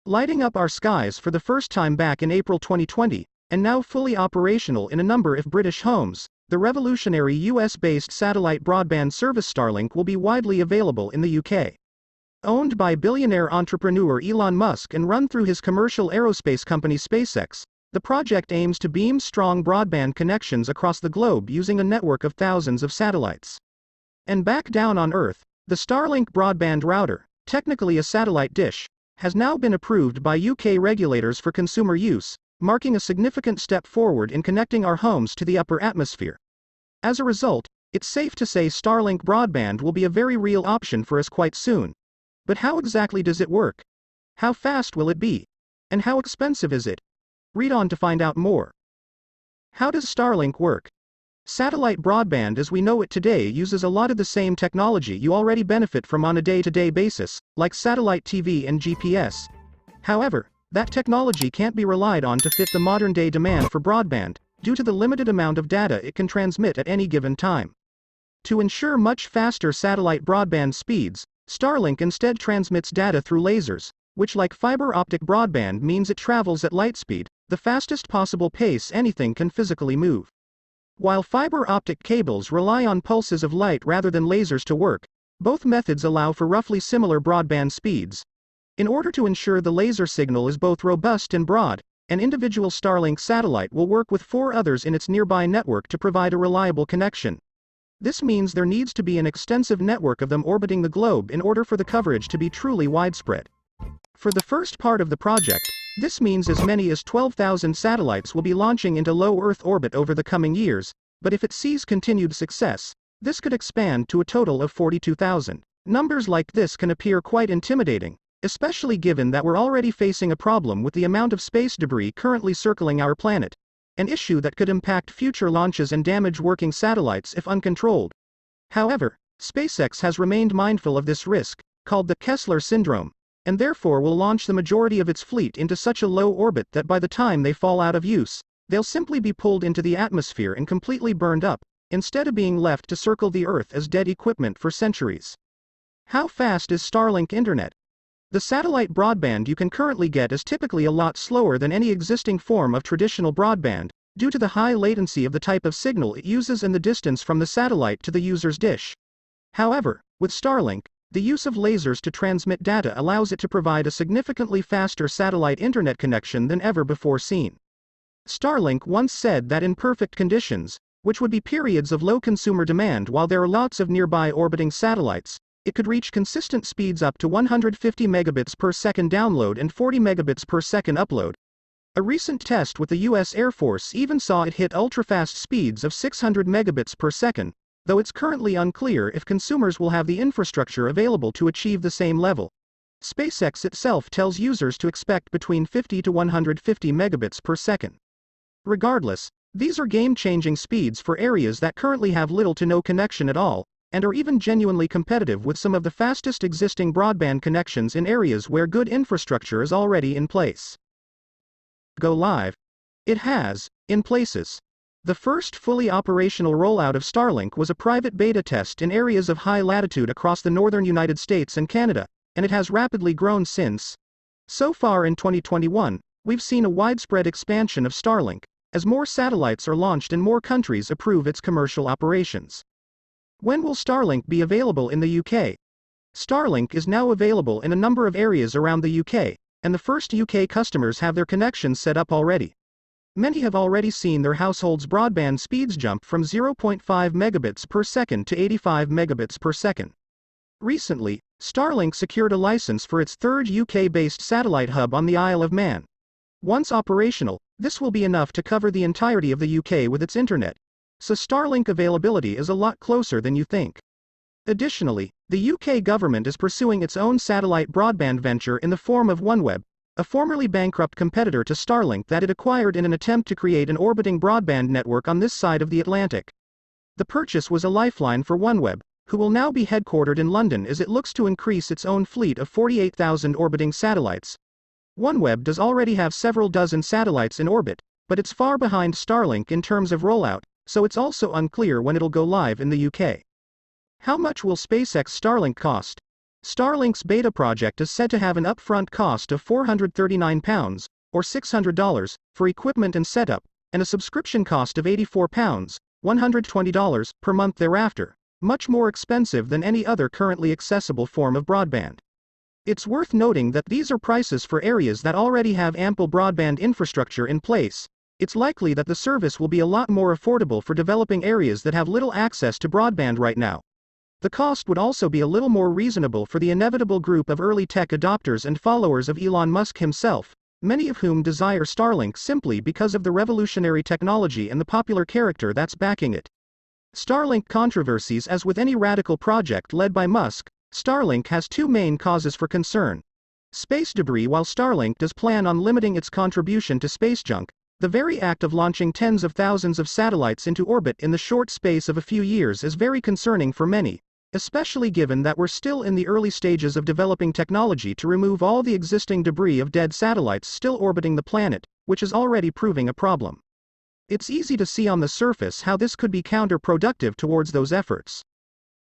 lighting up our skies for the first time back in April 2020, and now fully operational in a number of British homes. The revolutionary US-based satellite broadband service Starlink will be widely available in the UK. Owned by billionaire entrepreneur Elon Musk and run through his commercial aerospace company SpaceX, the project aims to beam strong broadband connections across the globe using a network of thousands of satellites. And back down on Earth, the Starlink broadband router, technically a satellite dish, has now been approved by UK regulators for consumer use, marking a significant step forward in connecting our homes to the upper atmosphere. As a result, it's safe to say Starlink broadband will be a very real option for us quite soon. But how exactly does it work? How fast will it be? And how expensive is it? Read on to find out more. How does Starlink work? Satellite broadband as we know it today uses a lot of the same technology you already benefit from on a day-to-day basis, like satellite TV and GPS. However, that technology can't be relied on to fit the modern-day demand for broadband, due to the limited amount of data it can transmit at any given time. To ensure much faster satellite broadband speeds, Starlink instead transmits data through lasers, which like fiber optic broadband means it travels at light speed, the fastest possible pace anything can physically move. While fiber optic cables rely on pulses of light rather than lasers to work, both methods allow for roughly similar broadband speeds. In order to ensure the laser signal is both robust and broad, an individual Starlink satellite will work with 4 others in its nearby network to provide a reliable connection. This means there needs to be an extensive network of them orbiting the globe in order for the coverage to be truly widespread. For the first part of the project, this means as many as 12,000 satellites will be launching into low Earth orbit over the coming years, but if it sees continued success, this could expand to a total of 42,000. Numbers like this can appear quite intimidating, especially given that we're already facing a problem with the amount of space debris currently circling our planet, an issue that could impact future launches and damage working satellites if uncontrolled. However, SpaceX has remained mindful of this risk, called the Kessler syndrome, and therefore will launch the majority of its fleet into such a low orbit that by the time they fall out of use, they'll simply be pulled into the atmosphere and completely burned up, instead of being left to circle the Earth as dead equipment for centuries. How fast is Starlink internet? The satellite broadband you can currently get is typically a lot slower than any existing form of traditional broadband, due to the high latency of the type of signal it uses and the distance from the satellite to the user's dish. However, with Starlink, the use of lasers to transmit data allows it to provide a significantly faster satellite internet connection than ever before seen. Starlink once said that in perfect conditions, which would be periods of low consumer demand while there are lots of nearby orbiting satellites, it could reach consistent speeds up to 150 megabits per second download and 40 megabits per second upload. A recent test with the US Air Force even saw it hit ultra-fast speeds of 600 megabits per second, though it's currently unclear if consumers will have the infrastructure available to achieve the same level. SpaceX itself tells users to expect between 50 to 150 megabits per second. Regardless, these are game-changing speeds for areas that currently have little to no connection at all, and are even genuinely competitive with some of the fastest existing broadband connections in areas where good infrastructure is already in place. Go live. It has, in places. The first fully operational rollout of Starlink was a private beta test in areas of high latitude across the northern United States and Canada, and it has rapidly grown since. So far in 2021, we've seen a widespread expansion of Starlink, as more satellites are launched and more countries approve its commercial operations. When will Starlink be available in the UK? Starlink is now available in a number of areas around the UK, and the first UK customers have their connections set up already. Many have already seen their households' broadband speeds jump from 0.5 megabits per second to 85 megabits per second. Recently, Starlink secured a license for its third UK-based satellite hub on the Isle of Man. Once operational, this will be enough to cover the entirety of the UK with its internet, so Starlink availability is a lot closer than you think. Additionally, the UK government is pursuing its own satellite broadband venture in the form of OneWeb, a formerly bankrupt competitor to Starlink that it acquired in an attempt to create an orbiting broadband network on this side of the Atlantic. The purchase was a lifeline for OneWeb, who will now be headquartered in London as it looks to increase its own fleet of 48,000 orbiting satellites. OneWeb does already have several dozen satellites in orbit, but it's far behind Starlink in terms of rollout, so it's also unclear when it'll go live in the UK. How much will SpaceX Starlink cost? Starlink's beta project is said to have an upfront cost of £439, or $600, for equipment and setup, and a subscription cost of £84, $120, per month thereafter, much more expensive than any other currently accessible form of broadband. It's worth noting that these are prices for areas that already have ample broadband infrastructure in place. It's likely that the service will be a lot more affordable for developing areas that have little access to broadband right now. The cost would also be a little more reasonable for the inevitable group of early tech adopters and followers of Elon Musk himself, many of whom desire Starlink simply because of the revolutionary technology and the popular character that's backing it. Starlink controversies. As with any radical project led by Musk, Starlink has two main causes for concern. Space debris. While Starlink does plan on limiting its contribution to space junk, the very act of launching tens of thousands of satellites into orbit in the short space of a few years is very concerning for many, especially given that we're still in the early stages of developing technology to remove all the existing debris of dead satellites still orbiting the planet, which is already proving a problem. It's easy to see on the surface how this could be counterproductive towards those efforts.